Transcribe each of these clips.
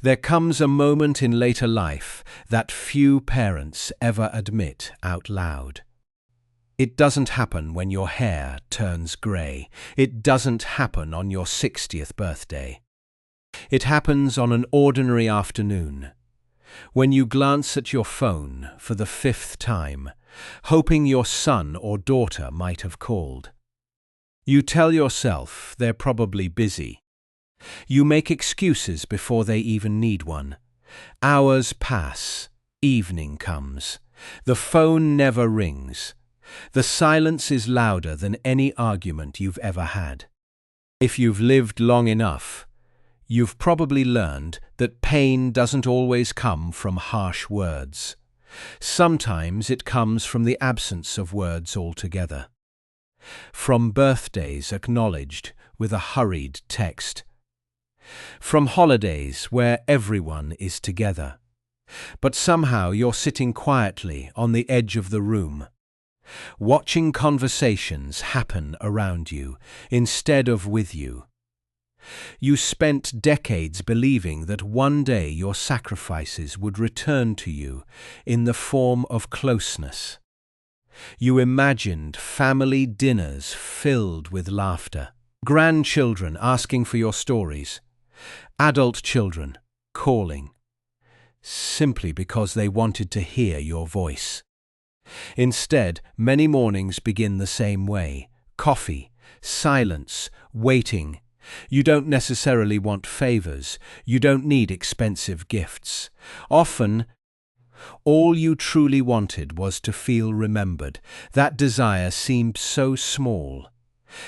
There comes a moment in later life that few parents ever admit out loud. It doesn't happen when your hair turns grey. It doesn't happen on your 60th birthday. It happens on an ordinary afternoon, when you glance at your phone for the 5th time, hoping your son or daughter might have called. You tell yourself they're probably busy. You make excuses before they even need one. Hours pass. Evening comes. The phone never rings. The silence is louder than any argument you've ever had. If you've lived long enough, you've probably learned that pain doesn't always come from harsh words. Sometimes it comes from the absence of words altogether. From birthdays acknowledged with a hurried text. From holidays where everyone is together, but somehow you're sitting quietly on the edge of the room, watching conversations happen around you instead of with you. You spent decades believing that one day your sacrifices would return to you in the form of closeness. You imagined family dinners filled with laughter, grandchildren asking for your stories, adult children calling, simply because they wanted to hear your voice. Instead, many mornings begin the same way: coffee, silence, waiting. You don't necessarily want favors. You don't need expensive gifts. Often, all you truly wanted was to feel remembered. That desire seemed so small,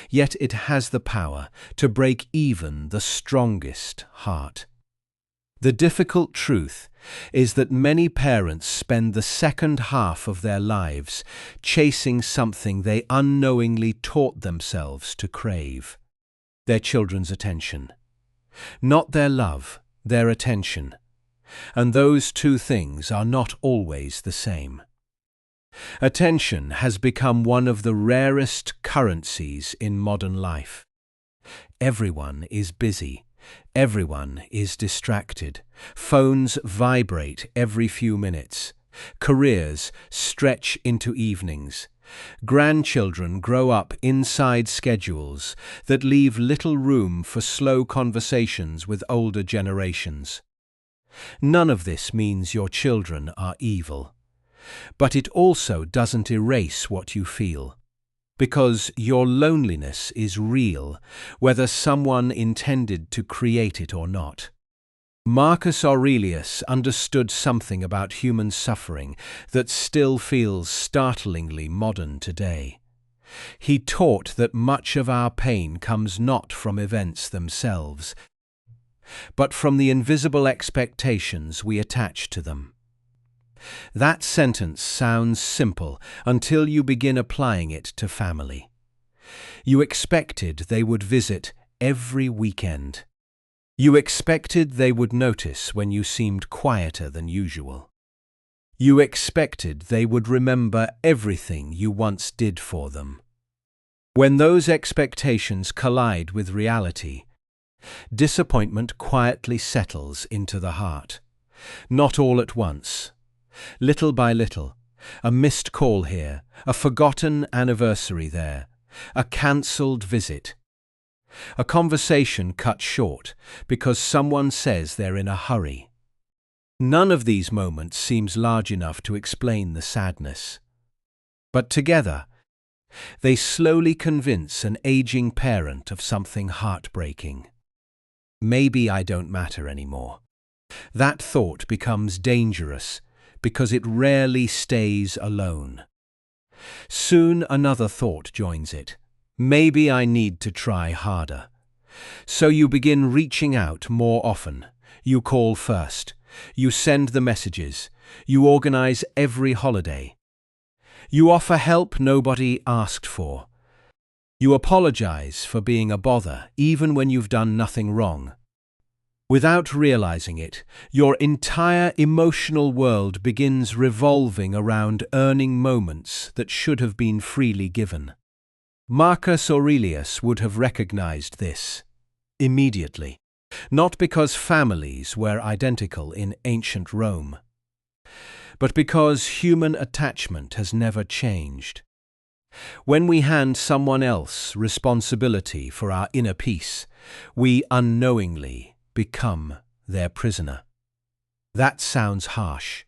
yet it has the power to break even the strongest heart. The difficult truth is that many parents spend the second half of their lives chasing something they unknowingly taught themselves to crave: their children's attention. Not their love, their attention. And those two things are not always the same. Attention has become one of the rarest currencies in modern life. Everyone is busy. Everyone is distracted. Phones vibrate every few minutes. Careers stretch into evenings. Grandchildren grow up inside schedules that leave little room for slow conversations with older generations. None of this means your children are evil, but it also doesn't erase what you feel, because your loneliness is real, whether someone intended to create it or not. Marcus Aurelius understood something about human suffering that still feels startlingly modern today. He taught that much of our pain comes not from events themselves, but from the invisible expectations we attach to them. That sentence sounds simple until you begin applying it to family. You expected they would visit every weekend. You expected they would notice when you seemed quieter than usual. You expected they would remember everything you once did for them. When those expectations collide with reality, disappointment quietly settles into the heart. Not all at once. Little by little. A missed call here, a forgotten anniversary there, a cancelled visit. A conversation cut short because someone says they're in a hurry. None of these moments seems large enough to explain the sadness. But together, they slowly convince an aging parent of something heartbreaking. Maybe I don't matter anymore. That thought becomes dangerous because it rarely stays alone. Soon another thought joins it. Maybe I need to try harder. So you begin reaching out more often. You call first. You send the messages. You organize every holiday. You offer help nobody asked for. You apologize for being a bother, even when you've done nothing wrong. Without realizing it, your entire emotional world begins revolving around earning moments that should have been freely given. Marcus Aurelius would have recognized this immediately. Not because families were identical in ancient Rome, but because human attachment has never changed. When we hand someone else responsibility for our inner peace, we unknowingly become their prisoner. That sounds harsh.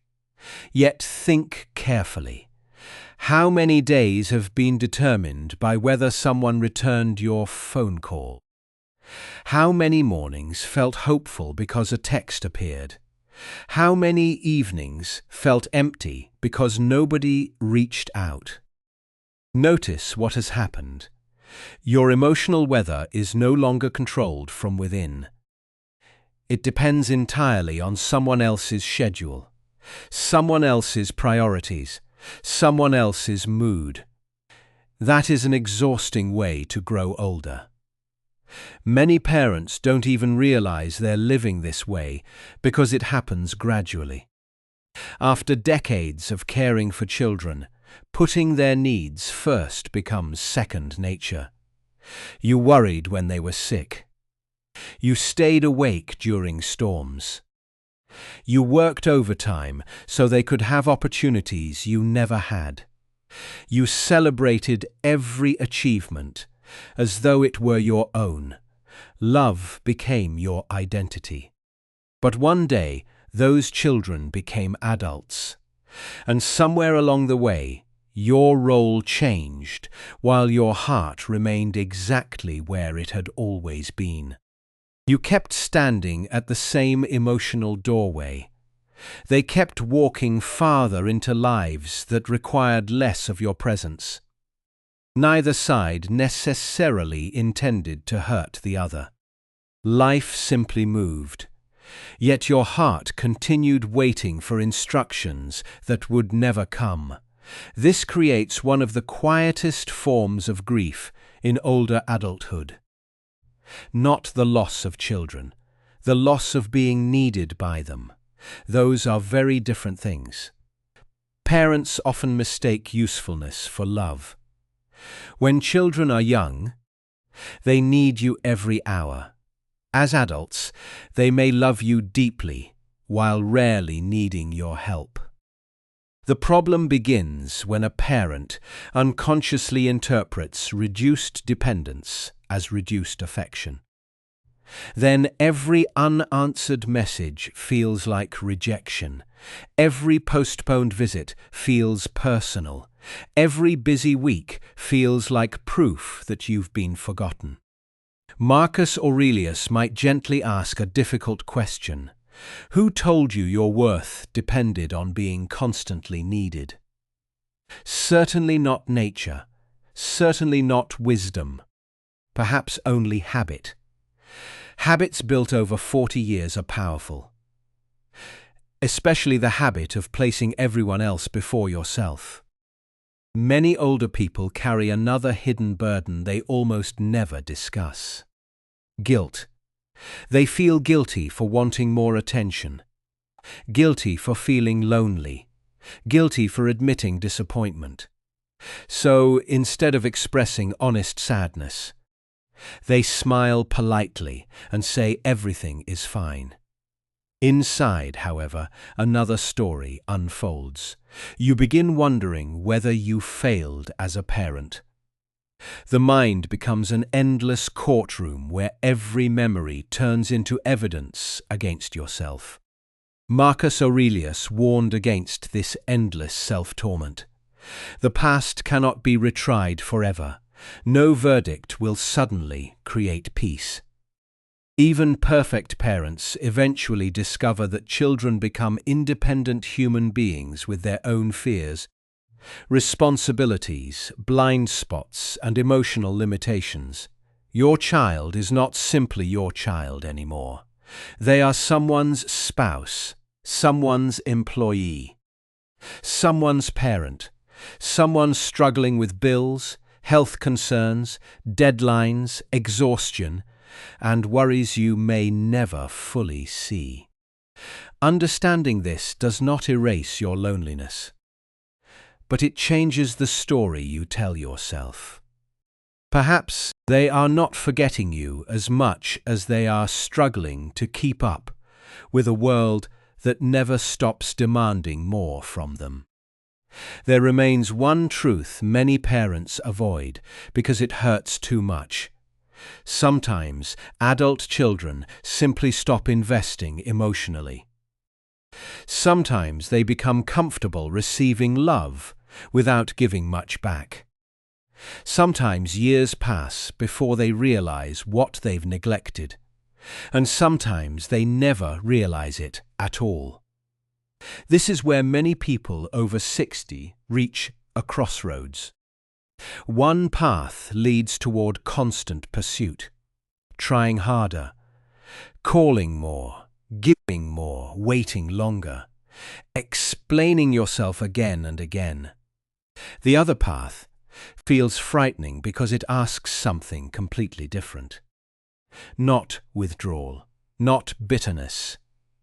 Yet think carefully. How many days have been determined by whether someone returned your phone call? How many mornings felt hopeful because a text appeared? How many evenings felt empty because nobody reached out? Notice what has happened. Your emotional weather is no longer controlled from within. It depends entirely on someone else's schedule, someone else's priorities, someone else's mood. That is an exhausting way to grow older. Many parents don't even realize they're living this way because it happens gradually. After decades of caring for children, putting their needs first becomes second nature. You worried when they were sick. You stayed awake during storms. You worked overtime so they could have opportunities you never had. You celebrated every achievement as though it were your own. Love became your identity. But one day, those children became adults. And somewhere along the way, your role changed while your heart remained exactly where it had always been. You kept standing at the same emotional doorway. They kept walking farther into lives that required less of your presence. Neither side necessarily intended to hurt the other. Life simply moved. Yet your heart continued waiting for instructions that would never come. This creates one of the quietest forms of grief in older adulthood. Not the loss of children, the loss of being needed by them. Those are very different things. Parents often mistake usefulness for love. When children are young, they need you every hour. As adults, they may love you deeply while rarely needing your help. The problem begins when a parent unconsciously interprets reduced dependence as reduced affection. Then every unanswered message feels like rejection. Every postponed visit feels personal. Every busy week feels like proof that you've been forgotten. Marcus Aurelius might gently ask a difficult question. Who told you your worth depended on being constantly needed? Certainly not nature, certainly not wisdom, perhaps only habit. Habits built over 40 years are powerful, especially the habit of placing everyone else before yourself. Many older people carry another hidden burden they almost never discuss. Guilt. They feel guilty for wanting more attention, guilty for feeling lonely, guilty for admitting disappointment. So, instead of expressing honest sadness, they smile politely and say everything is fine. Inside, however, another story unfolds. You begin wondering whether you failed as a parent. The mind becomes an endless courtroom where every memory turns into evidence against yourself. Marcus Aurelius warned against this endless self-torment. The past cannot be retried forever. No verdict will suddenly create peace. Even perfect parents eventually discover that children become independent human beings with their own fears, responsibilities, blind spots, and emotional limitations. Your child is not simply your child anymore. They are someone's spouse, someone's employee, someone's parent, someone struggling with bills, health concerns, deadlines, exhaustion, and worries you may never fully see. Understanding this does not erase your loneliness, but it changes the story you tell yourself. Perhaps they are not forgetting you as much as they are struggling to keep up with a world that never stops demanding more from them. There remains one truth many parents avoid because it hurts too much. Sometimes adult children simply stop investing emotionally. Sometimes they become comfortable receiving love without giving much back. Sometimes years pass before they realize what they've neglected, and sometimes they never realize it at all. This is where many people over 60 reach a crossroads. One path leads toward constant pursuit, trying harder, calling more, giving more, waiting longer, explaining yourself again and again. The other path feels frightening because it asks something completely different. Not withdrawal, not bitterness,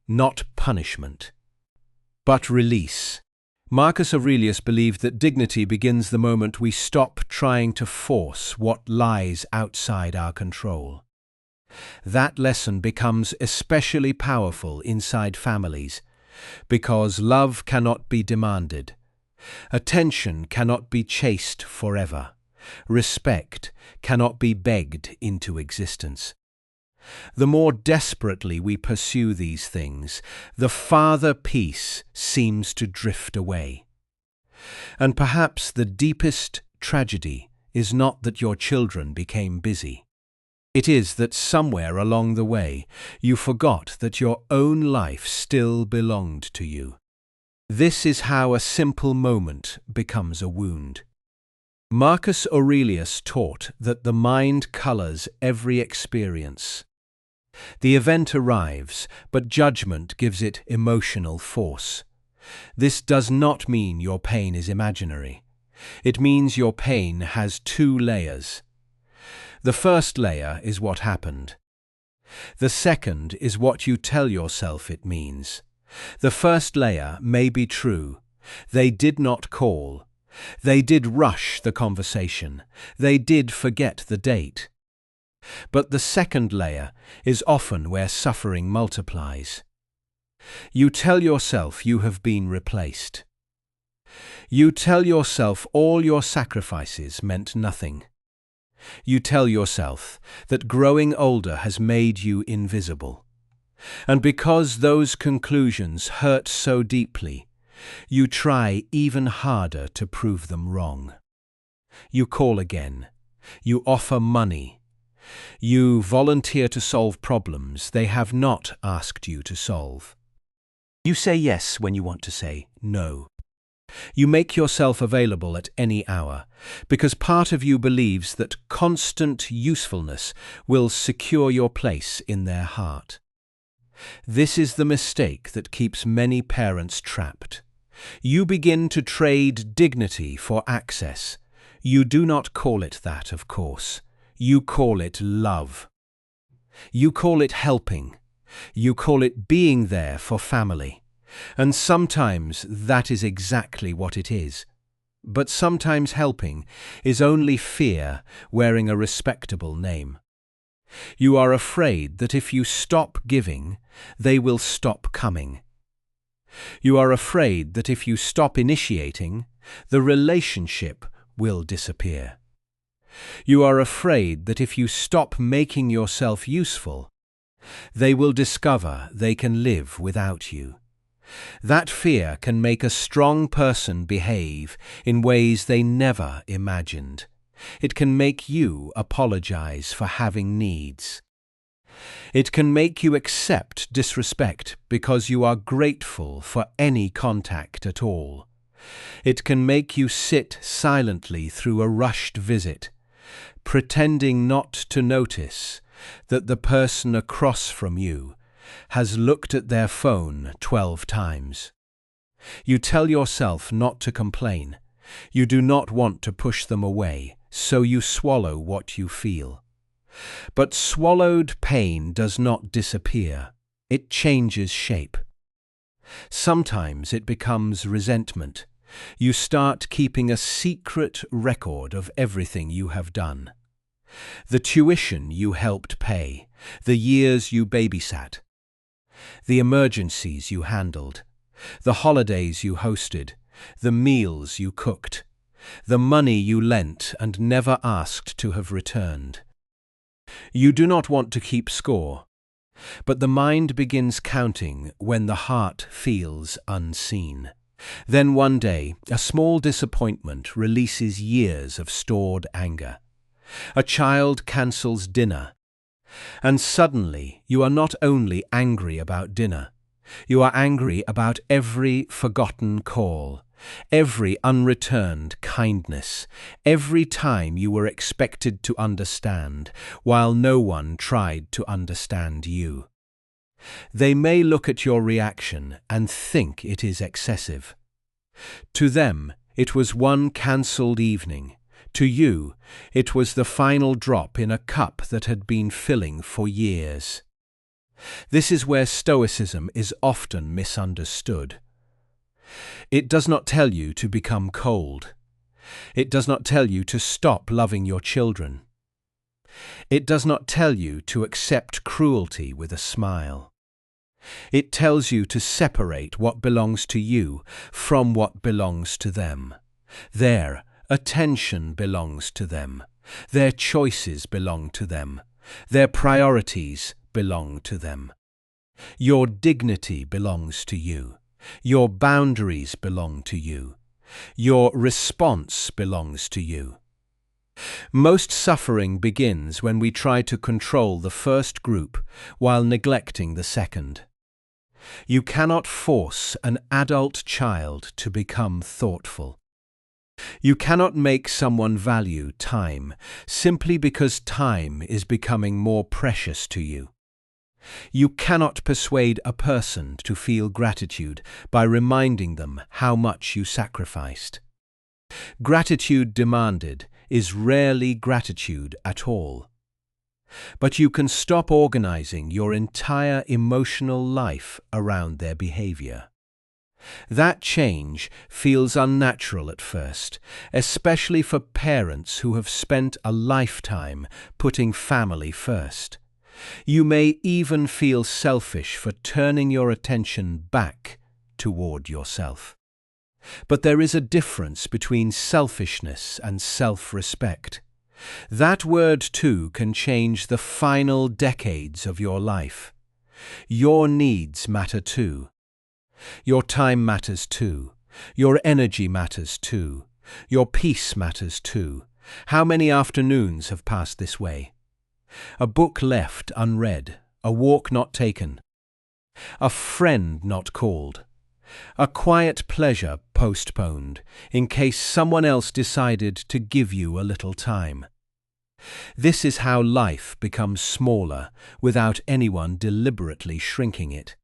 not punishment, but release. Marcus Aurelius believed that dignity begins the moment we stop trying to force what lies outside our control. That lesson becomes especially powerful inside families because love cannot be demanded. Attention cannot be chased forever. Respect cannot be begged into existence. The more desperately we pursue these things, the farther peace seems to drift away. And perhaps the deepest tragedy is not that your children became busy. It is that somewhere along the way you forgot that your own life still belonged to you. This is how a simple moment becomes a wound. Marcus Aurelius taught that the mind colors every experience. The event arrives, but judgment gives it emotional force. This does not mean your pain is imaginary. It means your pain has two layers. The first layer is what happened. The second is what you tell yourself it means. The first layer may be true. They did not call. They did rush the conversation. They did forget the date. But the second layer is often where suffering multiplies. You tell yourself you have been replaced. You tell yourself all your sacrifices meant nothing. You tell yourself that growing older has made you invisible. And because those conclusions hurt so deeply, you try even harder to prove them wrong. You call again. You offer money. You volunteer to solve problems they have not asked you to solve. You say yes when you want to say no. You make yourself available at any hour because part of you believes that constant usefulness will secure your place in their heart. This is the mistake that keeps many parents trapped. You begin to trade dignity for access. You do not call it that, of course. You call it love. You call it helping. You call it being there for family. And sometimes that is exactly what it is. But sometimes helping is only fear wearing a respectable name. You are afraid that if you stop giving, they will stop coming. You are afraid that if you stop initiating, the relationship will disappear. You are afraid that if you stop making yourself useful, they will discover they can live without you. That fear can make a strong person behave in ways they never imagined. It can make you apologize for having needs. It can make you accept disrespect because you are grateful for any contact at all. It can make you sit silently through a rushed visit, pretending not to notice that the person across from you has looked at their phone 12 times. You tell yourself not to complain. You do not want to push them away, so you swallow what you feel. But swallowed pain does not disappear. It changes shape. Sometimes it becomes resentment. You start keeping a secret record of everything you have done. The tuition you helped pay, the years you babysat, the emergencies you handled, the holidays you hosted, the meals you cooked, the money you lent and never asked to have returned. You do not want to keep score, but the mind begins counting when the heart feels unseen. Then one day, a small disappointment releases years of stored anger. A child cancels dinner, and suddenly you are not only angry about dinner, you are angry about every forgotten call, every unreturned kindness, every time you were expected to understand, while no one tried to understand you. They may look at your reaction and think it is excessive. To them, it was one cancelled evening. To you, it was the final drop in a cup that had been filling for years. This is where Stoicism is often misunderstood. It does not tell you to become cold. It does not tell you to stop loving your children. It does not tell you to accept cruelty with a smile. It tells you to separate what belongs to you from what belongs to them. Their attention belongs to them. Their choices belong to them. Their priorities belong to them. Your dignity belongs to you. Your boundaries belong to you. Your response belongs to you. Most suffering begins when we try to control the first group while neglecting the second. You cannot force an adult child to become thoughtful. You cannot make someone value time simply because time is becoming more precious to you. You cannot persuade a person to feel gratitude by reminding them how much you sacrificed. Gratitude demanded is rarely gratitude at all. But you can stop organizing your entire emotional life around their behavior. That change feels unnatural at first, especially for parents who have spent a lifetime putting family first. You may even feel selfish for turning your attention back toward yourself. But there is a difference between selfishness and self-respect. That word too can change the final decades of your life. Your needs matter too. Your time matters too. Your energy matters too. Your peace matters too. How many afternoons have passed this way? A book left unread, a walk not taken, a friend not called, a quiet pleasure postponed in case someone else decided to give you a little time. This is how life becomes smaller without anyone deliberately shrinking it.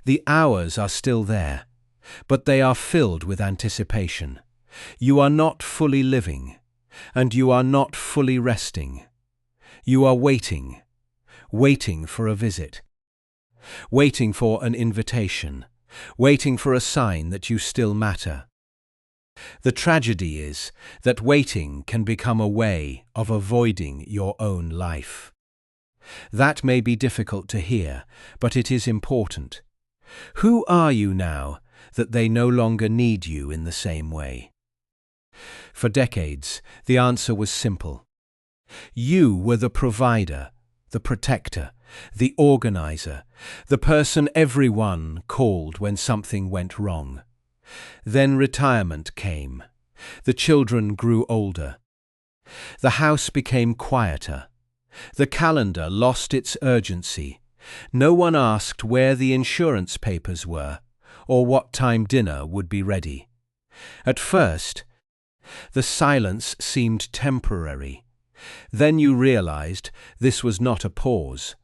The hours are still there, but they are filled with anticipation. You are not fully living, and you are not fully resting. You are waiting, waiting for a visit, waiting for an invitation, waiting for a sign that you still matter. The tragedy is that waiting can become a way of avoiding your own life. That may be difficult to hear, but it is important. Who are you now that they no longer need you in the same way? For decades, the answer was simple. You were the provider, the protector, the organizer, the person everyone called when something went wrong. Then retirement came. The children grew older. The house became quieter. The calendar lost its urgency. No one asked where the insurance papers were or what time dinner would be ready. At first, the silence seemed temporary. Then you realized this was not a pause.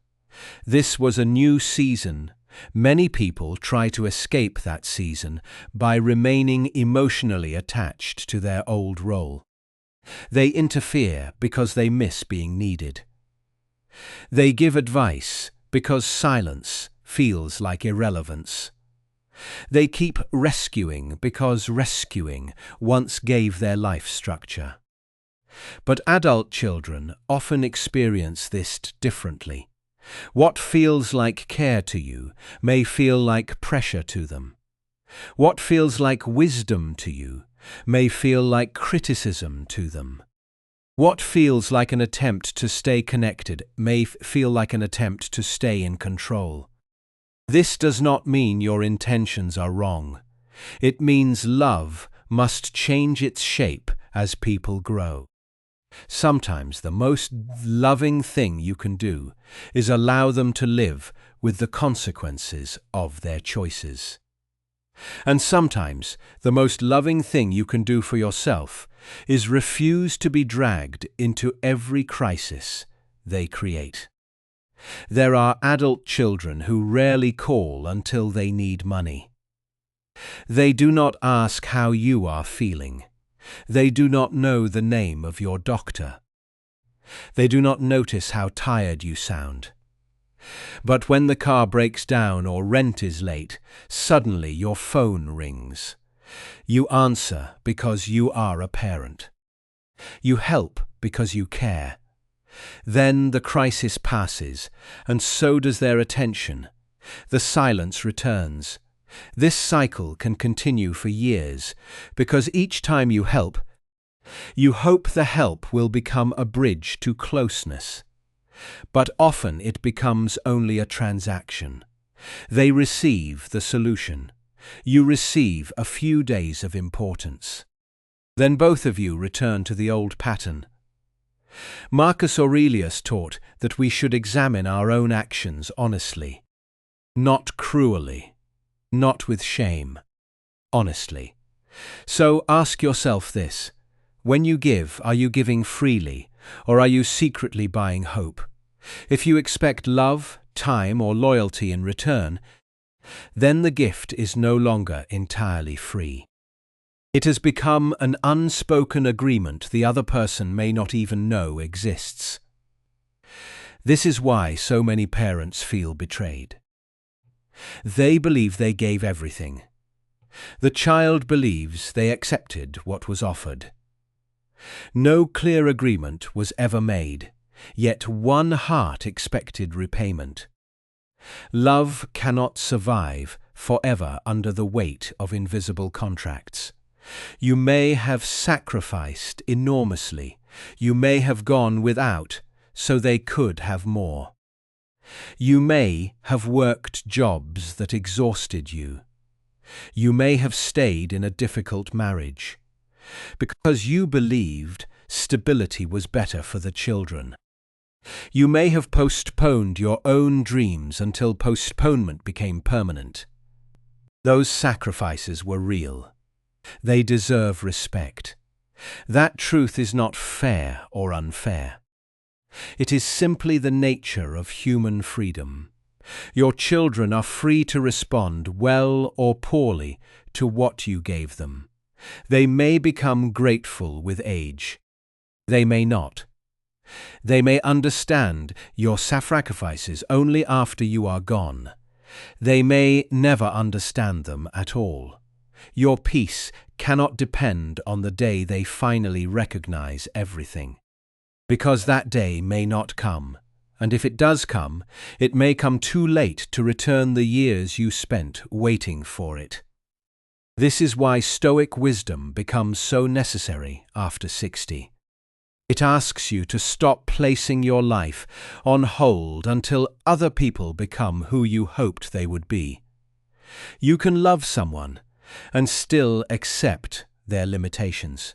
This was a new season. Many people try to escape that season by remaining emotionally attached to their old role. They interfere because they miss being needed. They give advice because silence feels like irrelevance. They keep rescuing because rescuing once gave their life structure. But adult children often experience this differently. What feels like care to you may feel like pressure to them. What feels like wisdom to you may feel like criticism to them. What feels like an attempt to stay connected may feel like an attempt to stay in control. This does not mean your intentions are wrong. It means love must change its shape as people grow. Sometimes the most loving thing you can do is allow them to live with the consequences of their choices. And sometimes the most loving thing you can do for yourself is refuse to be dragged into every crisis they create. There are adult children who rarely call until they need money. They do not ask how you are feeling. They do not know the name of your doctor. They do not notice how tired you sound. But when the car breaks down or rent is late, suddenly your phone rings. You answer because you are a parent. You help because you care. Then the crisis passes, and so does their attention. The silence returns. This cycle can continue for years, because each time you help, you hope the help will become a bridge to closeness. But often it becomes only a transaction. They receive the solution. You receive a few days of importance. Then both of you return to the old pattern. Marcus Aurelius taught that we should examine our own actions honestly, not cruelly, not with shame, honestly. So ask yourself this: when you give, are you giving freely, or are you secretly buying hope? If you expect love, time, or loyalty in return, then the gift is no longer entirely free. It has become an unspoken agreement the other person may not even know exists. This is why so many parents feel betrayed. They believe they gave everything. The child believes they accepted what was offered. No clear agreement was ever made, yet one heart expected repayment. Love cannot survive forever under the weight of invisible contracts. You may have sacrificed enormously. You may have gone without, so they could have more. You may have worked jobs that exhausted you. You may have stayed in a difficult marriage, because you believed stability was better for the children. You may have postponed your own dreams until postponement became permanent. Those sacrifices were real. They deserve respect. That truth is not fair or unfair. It is simply the nature of human freedom. Your children are free to respond well or poorly to what you gave them. They may become grateful with age. They may not. They may understand your sacrifices only after you are gone. They may never understand them at all. Your peace cannot depend on the day they finally recognize everything, because that day may not come, and if it does come, it may come too late to return the years you spent waiting for it. This is why Stoic wisdom becomes so necessary after 60. It asks you to stop placing your life on hold until other people become who you hoped they would be. You can love someone and still accept their limitations.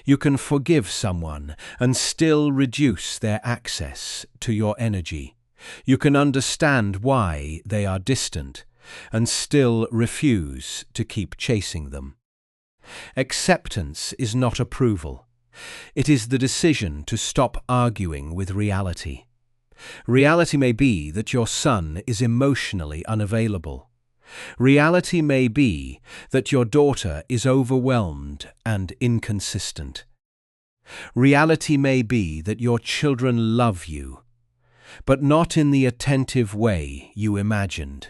You can forgive someone and still reduce their access to your energy. You can understand why they are distant and still refuse to keep chasing them. Acceptance is not approval. It is the decision to stop arguing with reality. Reality may be that your son is emotionally unavailable. Reality may be that your daughter is overwhelmed and inconsistent. Reality may be that your children love you, but not in the attentive way you imagined.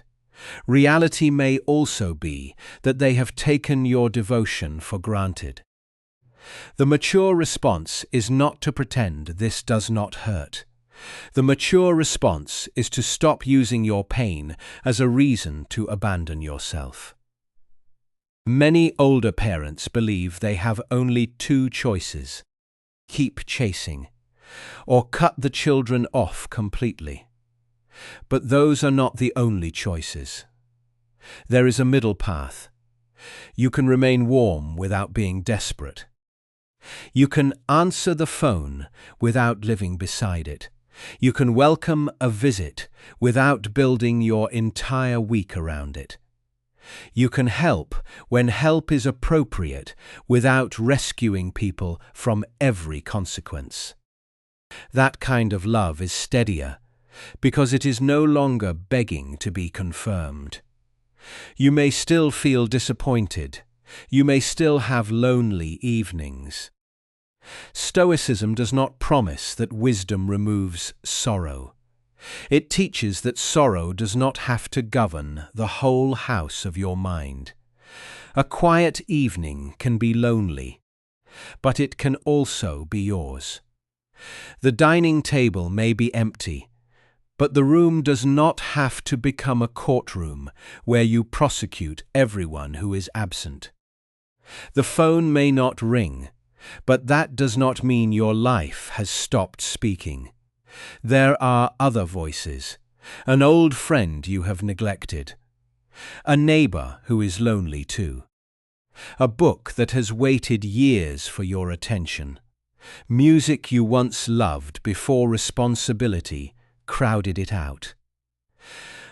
Reality may also be that they have taken your devotion for granted. The mature response is not to pretend this does not hurt. The mature response is to stop using your pain as a reason to abandon yourself. Many older parents believe they have only two choices: keep chasing, or cut the children off completely. But those are not the only choices. There is a middle path. You can remain warm without being desperate. You can answer the phone without living beside it. You can welcome a visit without building your entire week around it. You can help when help is appropriate without rescuing people from every consequence. That kind of love is steadier because it is no longer begging to be confirmed. You may still feel disappointed. You may still have lonely evenings. Stoicism does not promise that wisdom removes sorrow. It teaches that sorrow does not have to govern the whole house of your mind. A quiet evening can be lonely, but it can also be yours. The dining table may be empty, but the room does not have to become a courtroom where you prosecute everyone who is absent. The phone may not ring, but that does not mean your life has stopped speaking. There are other voices: an old friend you have neglected, a neighbor who is lonely too, a book that has waited years for your attention, music you once loved before responsibility crowded it out,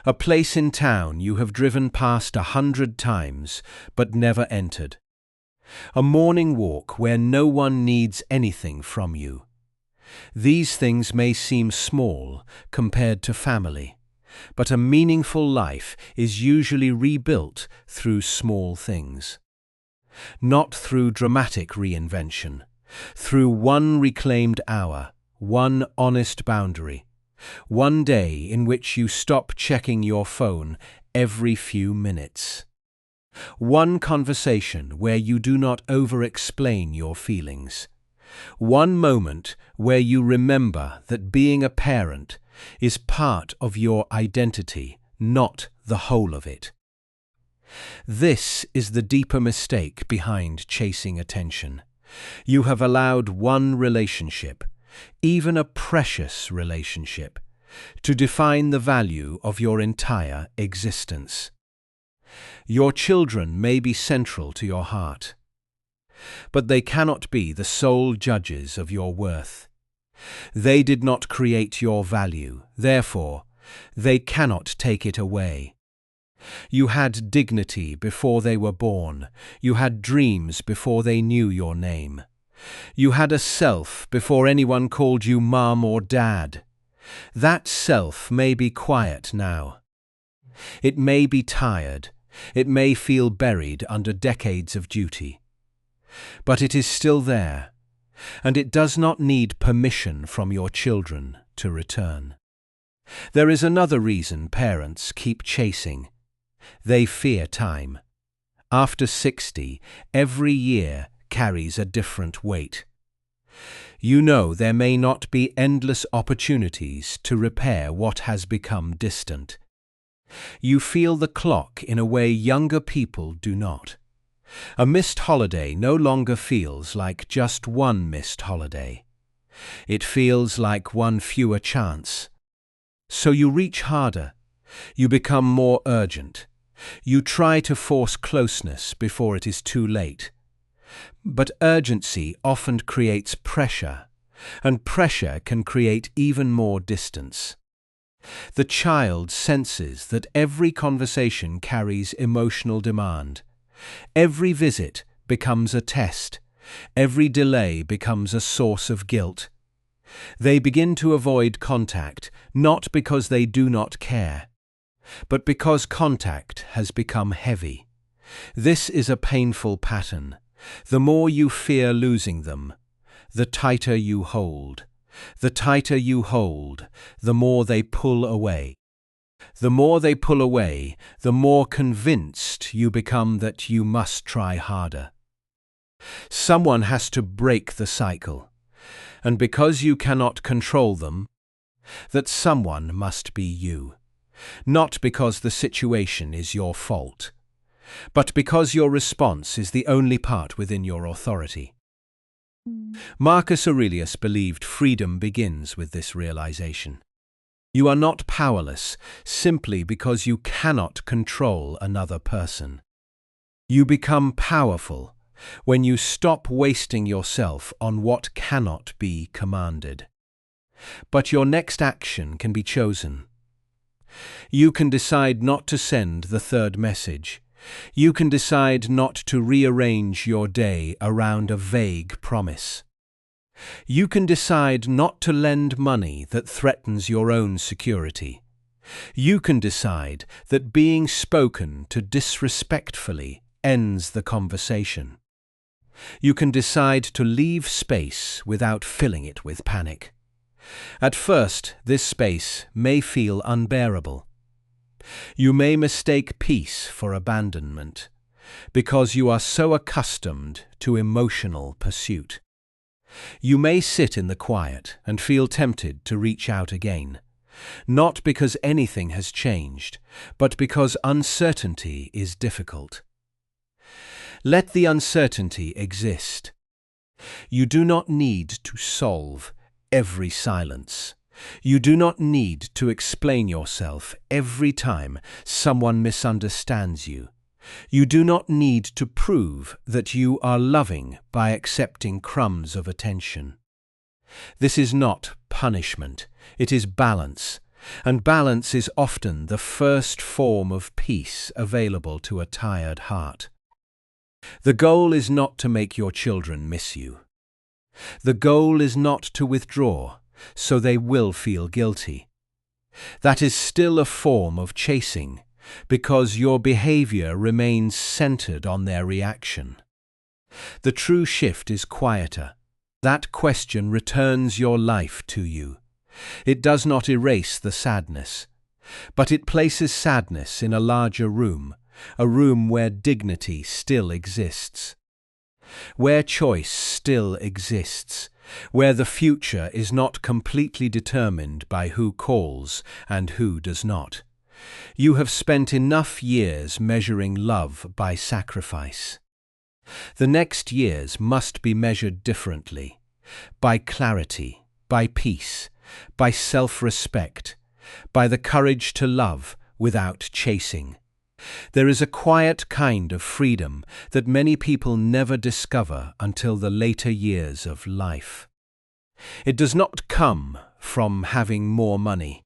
a place in town you have driven past 100 times but never entered, a morning walk where no one needs anything from you. These things may seem small compared to family, but a meaningful life is usually rebuilt through small things. Not through dramatic reinvention, through one reclaimed hour, one honest boundary, one day in which you stop checking your phone every few minutes. One conversation where you do not over-explain your feelings. One moment where you remember that being a parent is part of your identity, not the whole of it. This is the deeper mistake behind chasing attention. You have allowed one relationship, even a precious relationship, to define the value of your entire existence. Your children may be central to your heart, but they cannot be the sole judges of your worth. They did not create your value, therefore, they cannot take it away. You had dignity before they were born. You had dreams before they knew your name. You had a self before anyone called you mom or dad. That self may be quiet now. It may be tired. It may feel buried under decades of duty. But it is still there, and it does not need permission from your children to return. There is another reason parents keep chasing. They fear time. After 60, every year carries a different weight. You know there may not be endless opportunities to repair what has become distant. You feel the clock in a way younger people do not. A missed holiday no longer feels like just one missed holiday. It feels like one fewer chance. So you reach harder. You become more urgent. You try to force closeness before it is too late. But urgency often creates pressure, and pressure can create even more distance. The child senses that every conversation carries emotional demand. Every visit becomes a test. Every delay becomes a source of guilt. They begin to avoid contact, not because they do not care, but because contact has become heavy. This is a painful pattern. The more you fear losing them, the tighter you hold. The tighter you hold, the more they pull away. The more they pull away, the more convinced you become that you must try harder. Someone has to break the cycle, and because you cannot control them, that someone must be you. Not because the situation is your fault, but because your response is the only part within your authority. Marcus Aurelius believed freedom begins with this realization. You are not powerless simply because you cannot control another person. You become powerful when you stop wasting yourself on what cannot be commanded. But your next action can be chosen. You can decide not to send the third message. You can decide not to rearrange your day around a vague promise. You can decide not to lend money that threatens your own security. You can decide that being spoken to disrespectfully ends the conversation. You can decide to leave space without filling it with panic. At first, this space may feel unbearable. You may mistake peace for abandonment, because you are so accustomed to emotional pursuit. You may sit in the quiet and feel tempted to reach out again, not because anything has changed, but because uncertainty is difficult. Let the uncertainty exist. You do not need to solve every silence. You do not need to explain yourself every time someone misunderstands you. You do not need to prove that you are loving by accepting crumbs of attention. This is not punishment, it is balance, and balance is often the first form of peace available to a tired heart. The goal is not to make your children miss you. The goal is not to withdraw, so they will feel guilty. That is still a form of chasing, because your behavior remains centered on their reaction. The true shift is quieter. That question returns your life to you. It does not erase the sadness, but it places sadness in a larger room, a room where dignity still exists, where choice still exists, where the future is not completely determined by who calls and who does not. You have spent enough years measuring love by sacrifice. The next years must be measured differently, by clarity, by peace, by self-respect, by the courage to love without chasing. There is a quiet kind of freedom that many people never discover until the later years of life. It does not come from having more money.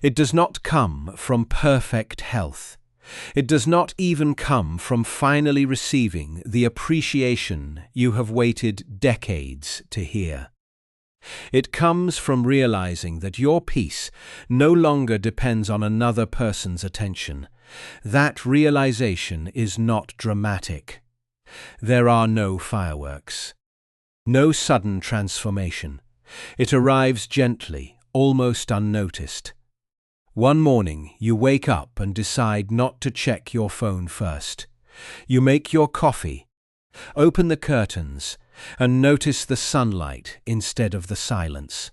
It does not come from perfect health. It does not even come from finally receiving the appreciation you have waited decades to hear. It comes from realizing that your peace no longer depends on another person's attention. That realization is not dramatic. There are no fireworks, no sudden transformation. It arrives gently, almost unnoticed. One morning, you wake up and decide not to check your phone first. You make your coffee, open the curtains, and notice the sunlight instead of the silence.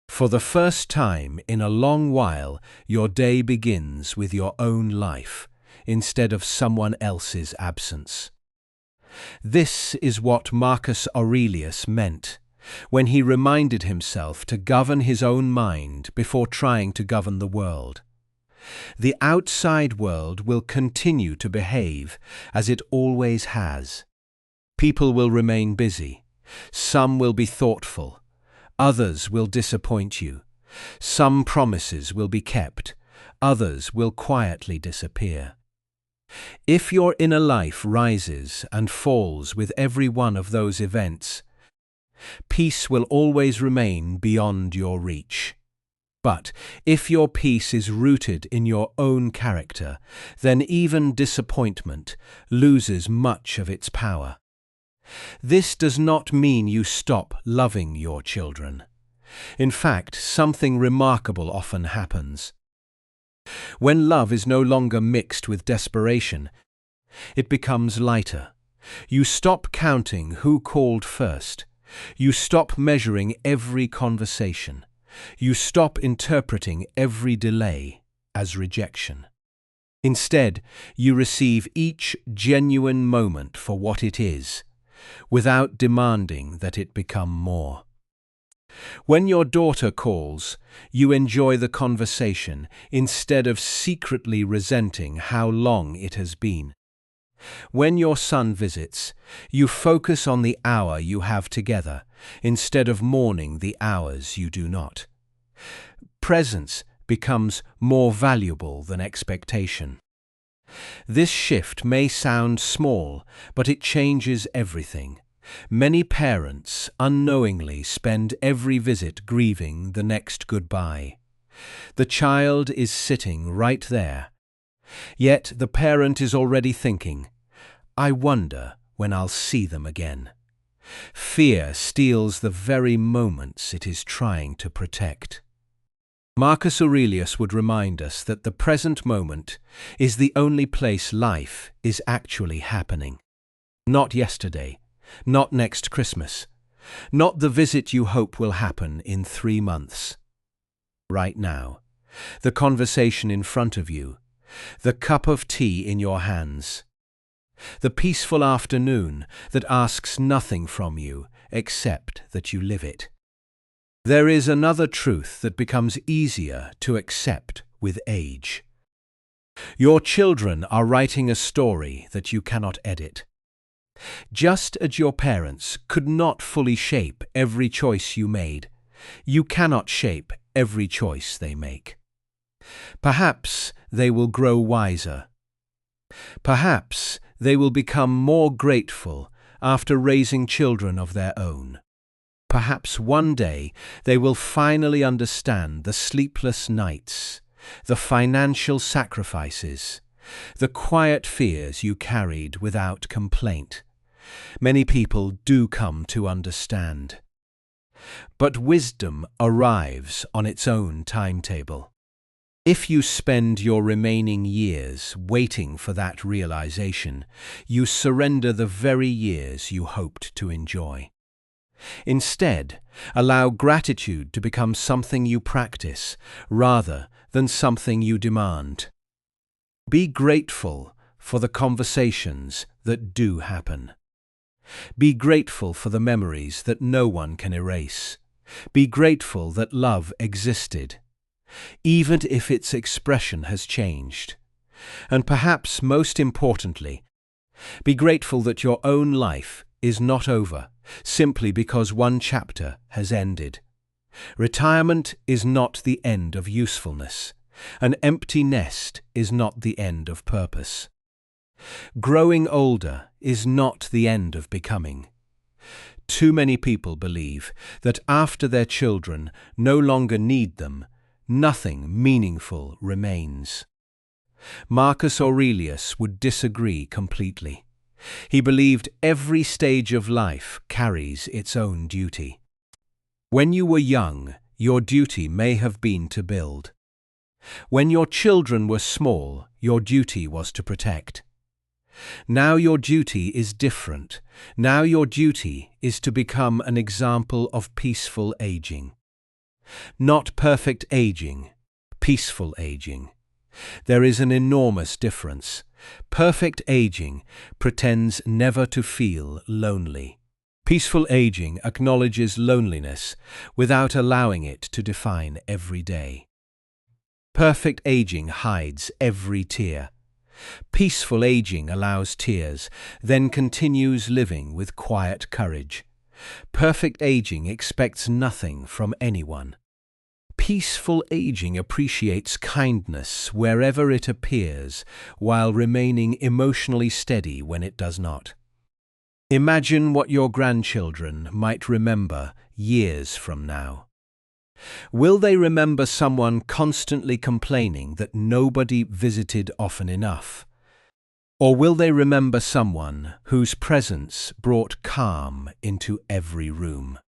For the first time in a long while, your day begins with your own life instead of someone else's absence. This is what Marcus Aurelius meant when he reminded himself to govern his own mind before trying to govern the world. The outside world will continue to behave as it always has. People will remain busy. Some will be thoughtful. Others will disappoint you. Some promises will be kept. Others will quietly disappear. If your inner life rises and falls with every one of those events, peace will always remain beyond your reach. But if your peace is rooted in your own character, then even disappointment loses much of its power. This does not mean you stop loving your children. In fact, something remarkable often happens. When love is no longer mixed with desperation, it becomes lighter. You stop counting who called first. You stop measuring every conversation. You stop interpreting every delay as rejection. Instead, you receive each genuine moment for what it is, without demanding that it become more. When your daughter calls, you enjoy the conversation instead of secretly resenting how long it has been. When your son visits, you focus on the hour you have together instead of mourning the hours you do not. Presence becomes more valuable than expectation. This shift may sound small, but it changes everything. Many parents unknowingly spend every visit grieving the next goodbye. The child is sitting right there, yet the parent is already thinking, "I wonder when I'll see them again." Fear steals the very moments it is trying to protect. Marcus Aurelius would remind us that the present moment is the only place life is actually happening. Not yesterday, not next Christmas, not the visit you hope will happen in 3 months. Right now, the conversation in front of you, the cup of tea in your hands, the peaceful afternoon that asks nothing from you except that you live it. There is another truth that becomes easier to accept with age. Your children are writing a story that you cannot edit. Just as your parents could not fully shape every choice you made, you cannot shape every choice they make. Perhaps they will grow wiser. Perhaps they will become more grateful after raising children of their own. Perhaps one day they will finally understand the sleepless nights, the financial sacrifices, the quiet fears you carried without complaint. Many people do come to understand. But wisdom arrives on its own timetable. If you spend your remaining years waiting for that realization, you surrender the very years you hoped to enjoy. Instead, allow gratitude to become something you practice rather than something you demand. Be grateful for the conversations that do happen. Be grateful for the memories that no one can erase. Be grateful that love existed, even if its expression has changed. And perhaps most importantly, be grateful that your own life is not over simply because one chapter has ended. Retirement is not the end of usefulness. An empty nest is not the end of purpose. Growing older is not the end of becoming. Too many people believe that after their children no longer need them, nothing meaningful remains. Marcus Aurelius would disagree completely. He believed every stage of life carries its own duty. When you were young, your duty may have been to build. When your children were small, your duty was to protect. Now your duty is different. Now your duty is to become an example of peaceful aging. Not perfect aging, peaceful aging. There is an enormous difference. Perfect aging pretends never to feel lonely. Peaceful aging acknowledges loneliness without allowing it to define every day. Perfect aging hides every tear. Peaceful aging allows tears, then continues living with quiet courage. Perfect aging expects nothing from anyone. Peaceful aging appreciates kindness wherever it appears, while remaining emotionally steady when it does not. Imagine what your grandchildren might remember years from now. Will they remember someone constantly complaining that nobody visited often enough? Or will they remember someone whose presence brought calm into every room?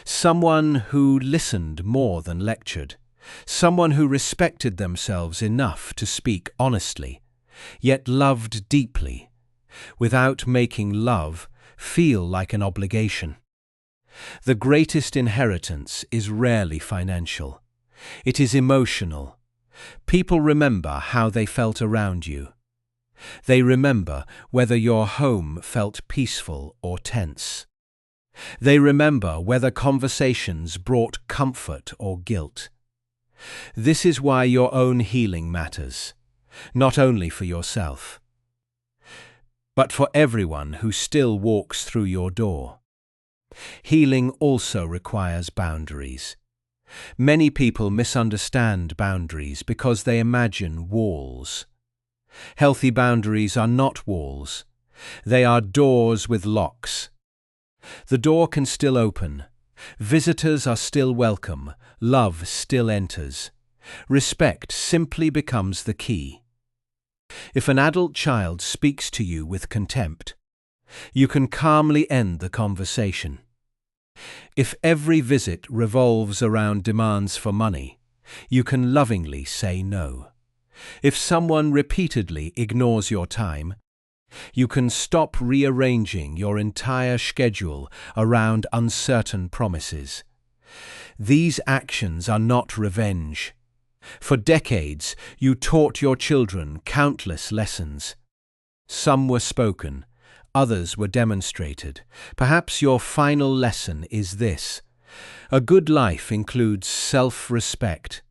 Someone who listened more than lectured. Someone who respected themselves enough to speak honestly, yet loved deeply. without making love feel like an obligation. The greatest inheritance is rarely financial. It is emotional. People remember how they felt around you. They remember whether your home felt peaceful or tense. They remember whether conversations brought comfort or guilt. This is why your own healing matters, not only for yourself, but for everyone who still walks through your door. Healing also requires boundaries. Many people misunderstand boundaries because they imagine walls. Healthy boundaries are not walls. They are doors with locks. The door can still open. Visitors are still welcome. Love still enters. Respect simply becomes the key. If an adult child speaks to you with contempt, you can calmly end the conversation. If every visit revolves around demands for money, you can lovingly say no. If someone repeatedly ignores your time, you can stop rearranging your entire schedule around uncertain promises. These actions are not revenge. For decades, you taught your children countless lessons. Some were spoken, others were demonstrated. Perhaps your final lesson is this: a good life includes self-respect.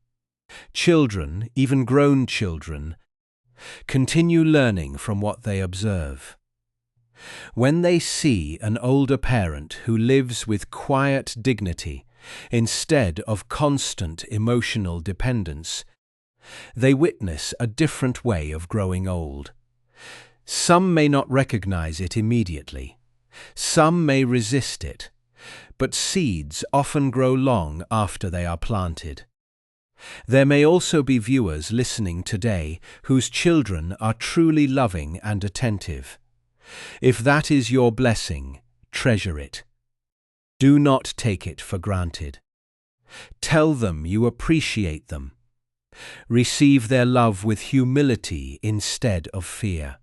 Children, even grown children, continue learning from what they observe. When they see an older parent who lives with quiet dignity instead of constant emotional dependence, they witness a different way of growing old. Some may not recognize it immediately. Some may resist it. But seeds often grow long after they are planted. There may also be viewers listening today whose children are truly loving and attentive. If that is your blessing, treasure it. Do not take it for granted. Tell them you appreciate them. Receive their love with humility instead of fear.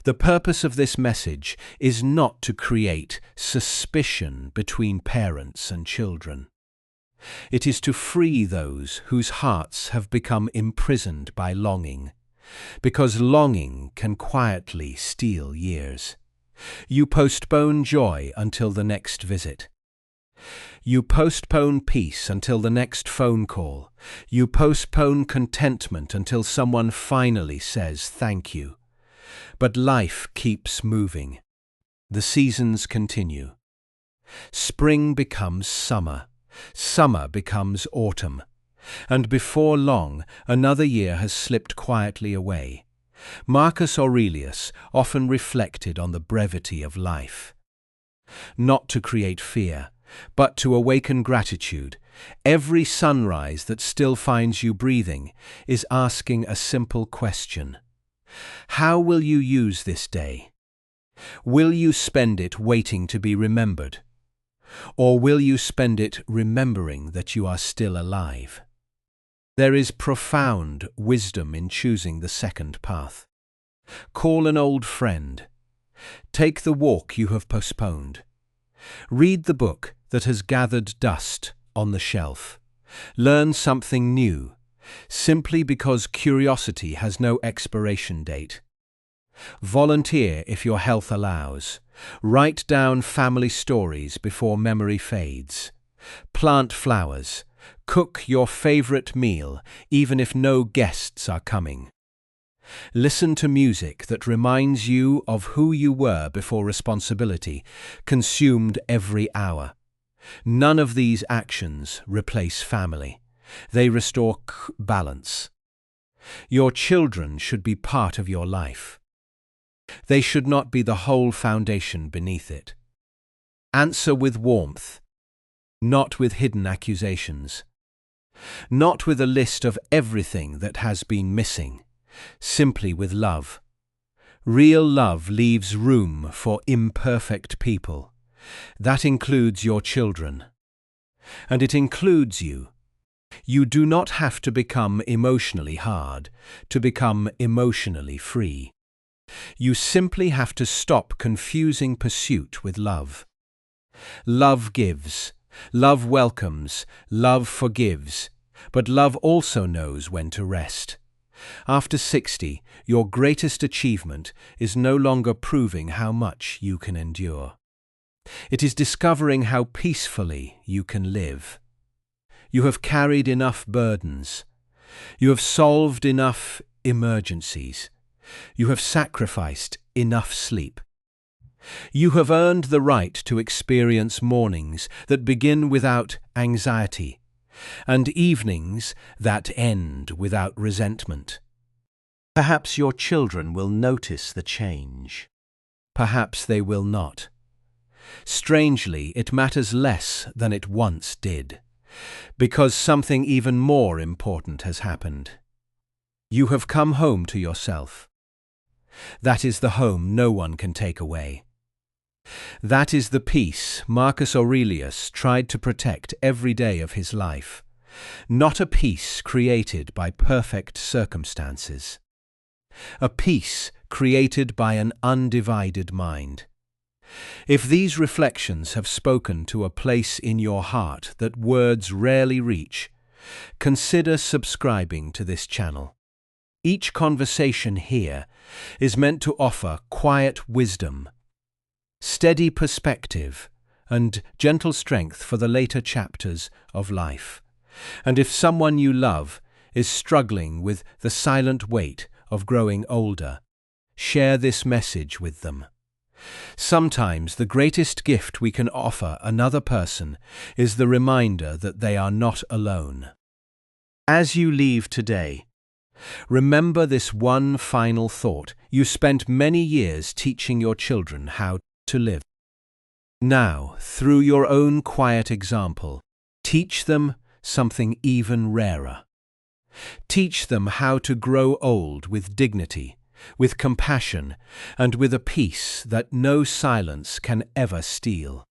The purpose of this message is not to create suspicion between parents and children. It is to free those whose hearts have become imprisoned by longing, because longing can quietly steal years. You postpone joy until the next visit. You postpone peace until the next phone call. You postpone contentment until someone finally says thank you. But life keeps moving. The seasons continue. Spring becomes summer. Summer becomes autumn. And before long, another year has slipped quietly away. Marcus Aurelius often reflected on the brevity of life. Not to create fear, but to awaken gratitude. Every sunrise that still finds you breathing is asking a simple question. How will you use this day? Will you spend it waiting to be remembered? Or will you spend it remembering that you are still alive? There is profound wisdom in choosing the second path. Call an old friend. Take the walk you have postponed. Read the book that has gathered dust on the shelf. Learn something new, simply because curiosity has no expiration date. Volunteer if your health allows. Write down family stories before memory fades. Plant flowers. Cook your favorite meal, even if no guests are coming. Listen to music that reminds you of who you were before responsibility consumed every hour. None of these actions replace family. They restore balance. Your children should be part of your life. They should not be the whole foundation beneath it. Answer with warmth, not with hidden accusations. Not with a list of everything that has been missing, simply with love. Real love leaves room for imperfect people. That includes your children. And it includes you. You do not have to become emotionally hard to become emotionally free. You simply have to stop confusing pursuit with love. Love gives, love welcomes, love forgives, but love also knows when to rest. After 60, your greatest achievement is no longer proving how much you can endure. It is discovering how peacefully you can live. You have carried enough burdens. You have solved enough emergencies. You have sacrificed enough sleep. You have earned the right to experience mornings that begin without anxiety, and evenings that end without resentment. Perhaps your children will notice the change. Perhaps they will not. Strangely, it matters less than it once did, because something even more important has happened. You have come home to yourself. That is the home no one can take away. That is the peace Marcus Aurelius tried to protect every day of his life, not a peace created by perfect circumstances. A peace created by an undivided mind. If these reflections have spoken to a place in your heart that words rarely reach, consider subscribing to this channel. Each conversation here is meant to offer quiet wisdom, steady perspective, and gentle strength for the later chapters of life. And if someone you love is struggling with the silent weight of growing older, share this message with them. Sometimes the greatest gift we can offer another person is the reminder that they are not alone. As you leave today, remember this one final thought you spent many years teaching your children how to live. Now, through your own quiet example, teach them something even rarer. Teach them how to grow old with dignity, with compassion, and with a peace that no silence can ever steal.